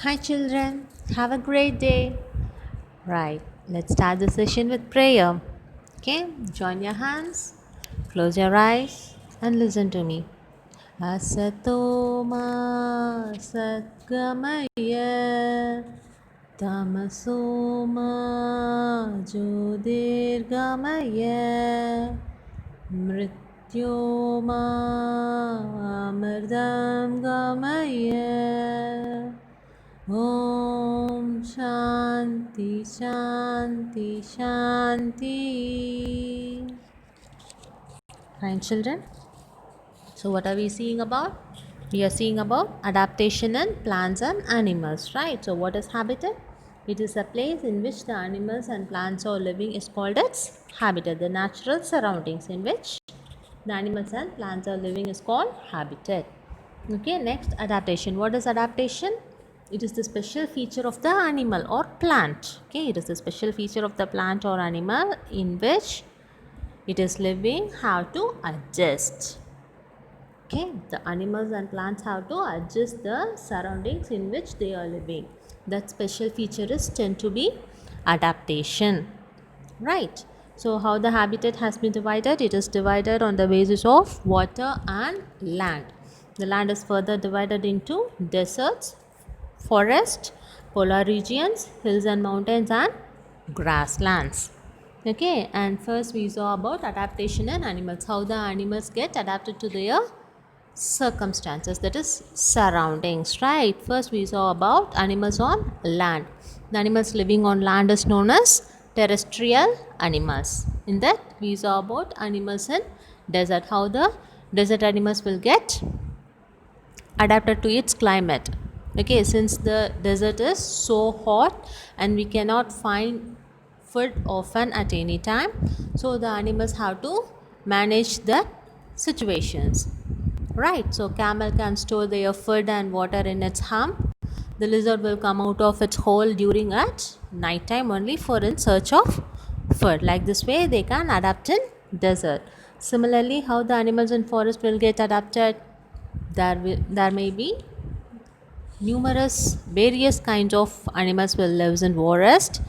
Hi, children. Have a great day. Right, let's start the session with prayer. Okay, join your hands, close your eyes, and listen to me. Asatoma Satgamaya Tamasoma Jyotirgamaya Mrityoma Amardam Gamaya Om Shanti Shanti Shanti. Fine, children. So, what are we seeing about? We are seeing about adaptation in plants and animals, right? So, what is habitat? It is a place in which the animals and plants are living is called its habitat. The natural surroundings in which the animals and plants are living is called habitat. Okay, next adaptation. What is adaptation? It is the special feature of the animal or plant. Okay, it is the special feature of the plant or animal in which it is living how to adjust. Okay, the animals and plants have to adjust the surroundings in which they are living. That special feature is tend to be adaptation, right? So how the habitat has been divided? It is divided on the basis of water and land. The land is further divided into deserts, forest, polar regions, hills and mountains, and grasslands. Okay, and first we saw about adaptation in animals, how the animals get adapted to their circumstances, that is surroundings, right? First we saw about animals on land. The animals living on land is known as terrestrial animals. In that we saw about animals in desert, how the desert animals will get adapted to its climate. Okay, since the desert is so hot and we cannot find food often at any time, so the animals have to manage the situations, right? So camel can store their food and water in its hump. The lizard will come out of its hole during at night time only for in search of food. Like this way they can adapt in desert. Similarly, how the animals in forest will get adapted? There may be numerous various kinds of animals will live in forest.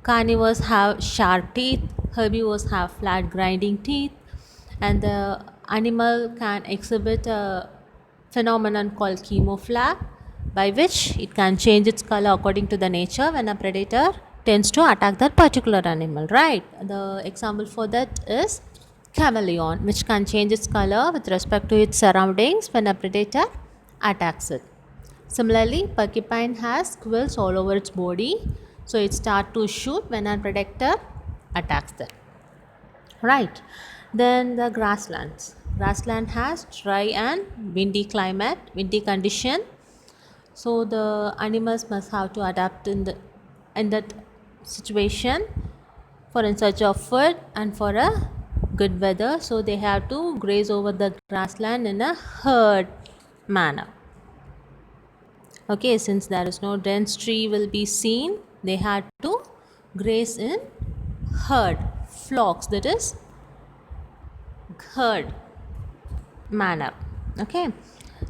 Carnivores have sharp teeth, herbivores have flat grinding teeth, and the animal can exhibit a phenomenon called camouflage, by which it can change its color according to the nature when a predator tends to attack that particular animal, right? The example for that is chameleon, which can change its color with respect to its surroundings when a predator attacks it. Similarly, porcupine has quills all over its body, so it starts to shoot when a predator attacks it. Right. Then the grasslands. Grassland has dry and windy climate, windy condition. So the animals must have to adapt in that situation for in search of food and for a good weather. So they have to graze over the grassland in a herd manner. Okay, since there is no dense tree will be seen, they had to graze in herd, flocks, that is herd manner. Okay,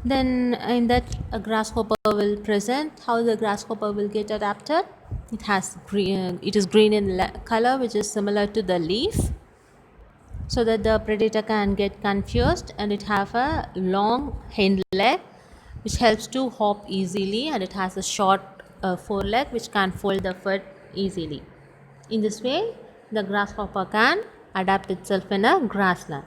then in that a grasshopper will present. How the grasshopper will get adapted? It has green, it is green in color, which is similar to the leaf, so that the predator can get confused, and it have a long hind leg which helps to hop easily, and it has a short foreleg which can fold the foot easily. In this way the grasshopper can adapt itself in a grassland.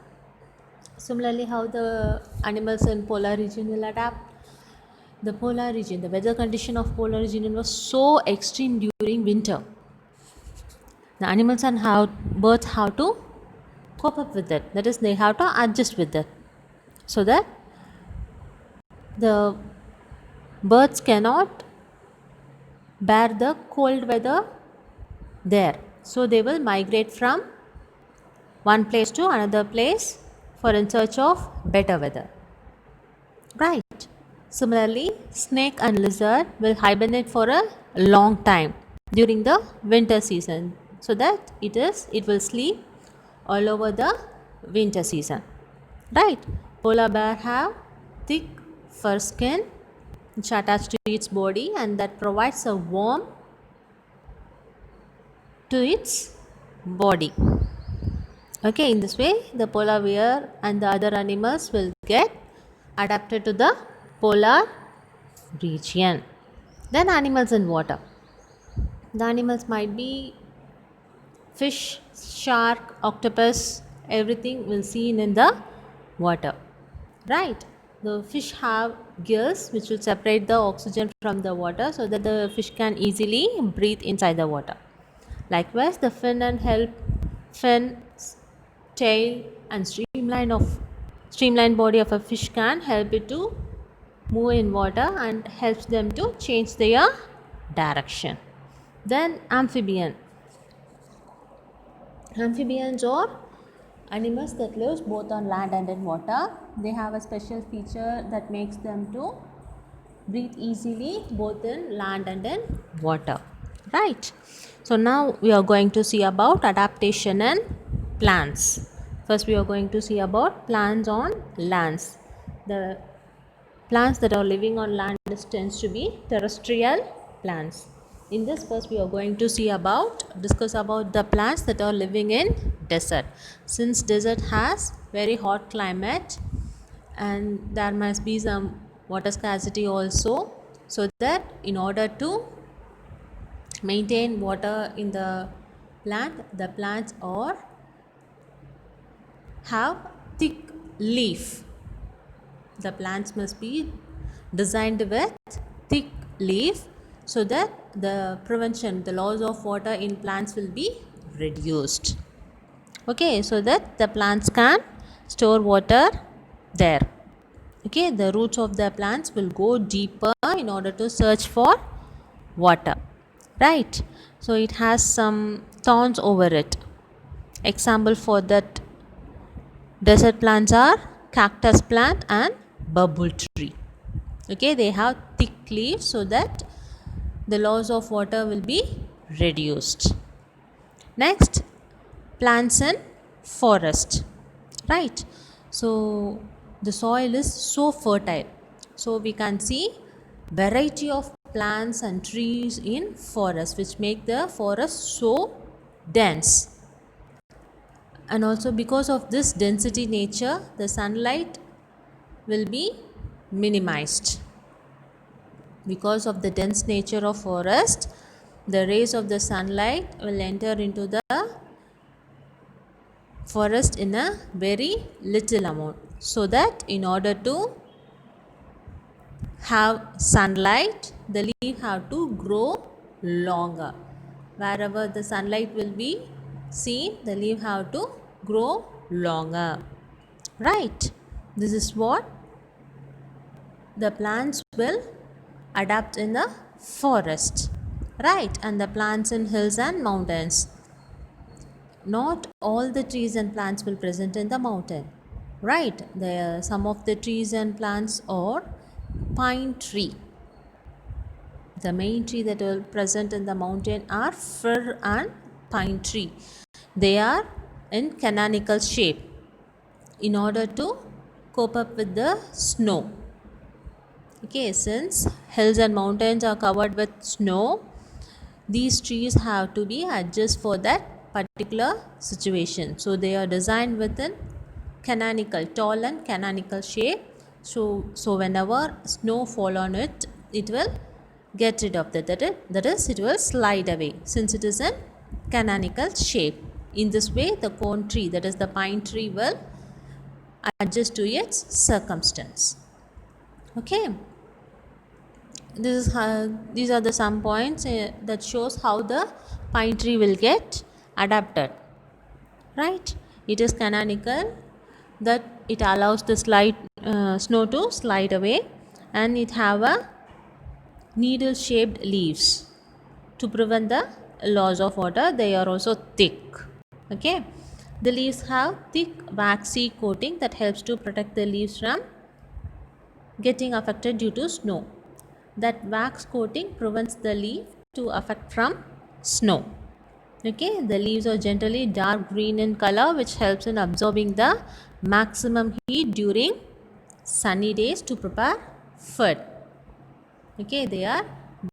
Similarly, how the animals in polar region will adapt? The polar region, the weather condition of polar region was so extreme during winter. The animals and how birds have to cope up with it. That is, they have to adjust with it, so that the birds cannot bear the cold weather there. So they will migrate from one place to another place for in search of better weather. Right. Similarly, snake and lizard will hibernate for a long time during the winter season, so that it will sleep all over the winter season. Right. Polar bear have thick fur skin which are attached to its body and that provides a warmth to its body. Okay, in this way, the polar bear and the other animals will get adapted to the polar region. Then animals in water. The animals might be fish, shark, octopus, everything will seen in the water. Right? The fish have gills which will separate the oxygen from the water so that the fish can easily breathe inside the water. Likewise, the fin, tail, and streamlined body of a fish can help it to move in water and helps them to change their direction. Then amphibians are animals that lives both on land and in water. They have a special feature that makes them to breathe easily both in land and in water. Right. So now we are going to see about adaptation in plants. First we are going to see about plants on lands. The plants that are living on land tends to be terrestrial plants. In this first we are going to discuss about the plants that are living in desert. Since desert has very hot climate and there must be some water scarcity also, so that in order to maintain water in the plants are have thick leaf. The plants must be designed with thick leaf so that the loss of water in plants will be reduced. Okay, so that the plants can store water there. Okay, the roots of the plants will go deeper in order to search for water. Right, so it has some thorns over it. Example for that desert plants are cactus plant and bubble tree. Okay, they have thick leaves so that the loss of water will be reduced. Next, plants in forest. Right, so the soil is so fertile, so we can see variety of plants and trees in forest which make the forest so dense. And also because of this density nature, the sunlight will be minimized. Because of the dense nature of forest, the rays of the sunlight will enter into the forest in a very little amount, so that in order to have sunlight, the leaf have to grow longer. Wherever the sunlight will be seen, the leaf have to grow longer. Right, this is what the plants will adapt in the forest. Right, and the plants in hills and mountains. Not all the trees and plants will present in the mountain. Right, some of the trees and plants are pine tree. The main tree that will present in the mountain are fir and pine tree. They are in canonical shape in order to cope up with the snow. Okay, since hills and mountains are covered with snow, these trees have to be adjusted for that particular situation. So they are designed within tall and canonical shape. So whenever snow fall on it, it will get rid of that. That is, it will slide away since it is in canonical shape. In this way, the cone tree, that is the pine tree, will adjust to its circumstance. Okay, these are the some points that shows how the pine tree will get adapted. Right, it is canonical, that it allows the snow to slide away, and it have a needle shaped leaves to prevent the loss of water. They are also thick. Okay, the leaves have thick waxy coating that helps to protect the leaves from getting affected due to snow. That wax coating prevents the leaf to affect from snow. Okay, the leaves are generally dark green in color, which helps in absorbing the maximum heat during sunny days to prepare food. Okay, they are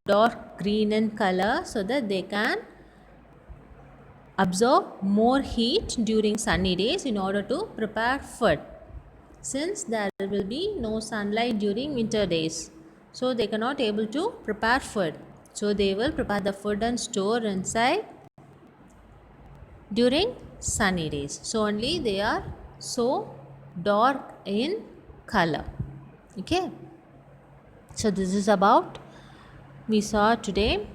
dark green in color so that they can absorb more heat during sunny days in order to prepare food. Since there will be no sunlight during winter days, so they cannot able to prepare food, so they will prepare the food and store inside during sunny days. So only they are so dark in color. Okay, so this is about we saw today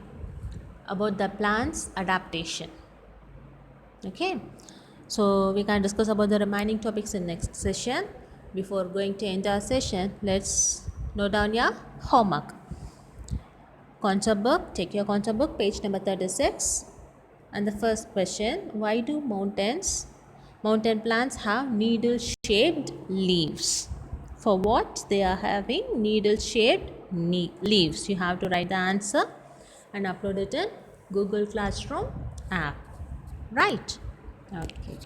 about the plant's adaptation. Okay, so we can discuss about the remaining topics in next session. Before going to end our session, let's note down your homework. Concept book, take your concept book, page number 36. And the first question, why do mountain plants have needle shaped leaves? For what they are having needle shaped leaves? You have to write the answer and upload it in Google Classroom app. Right? Okay.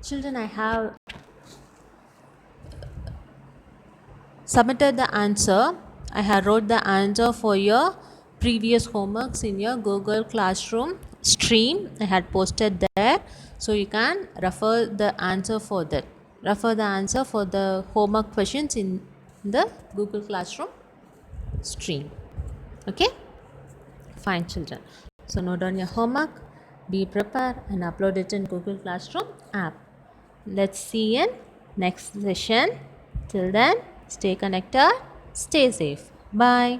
Children, I have submitted the answer. I have wrote the answer for your previous homeworks in your Google Classroom stream. I had posted there, so you can refer the answer for that. Refer the answer for the homework questions in the Google Classroom stream. Okay? Fine, children. So note down your homework, be prepared, and upload it in Google Classroom app. Let's see in next session. Till then, stay connected, stay safe. Bye.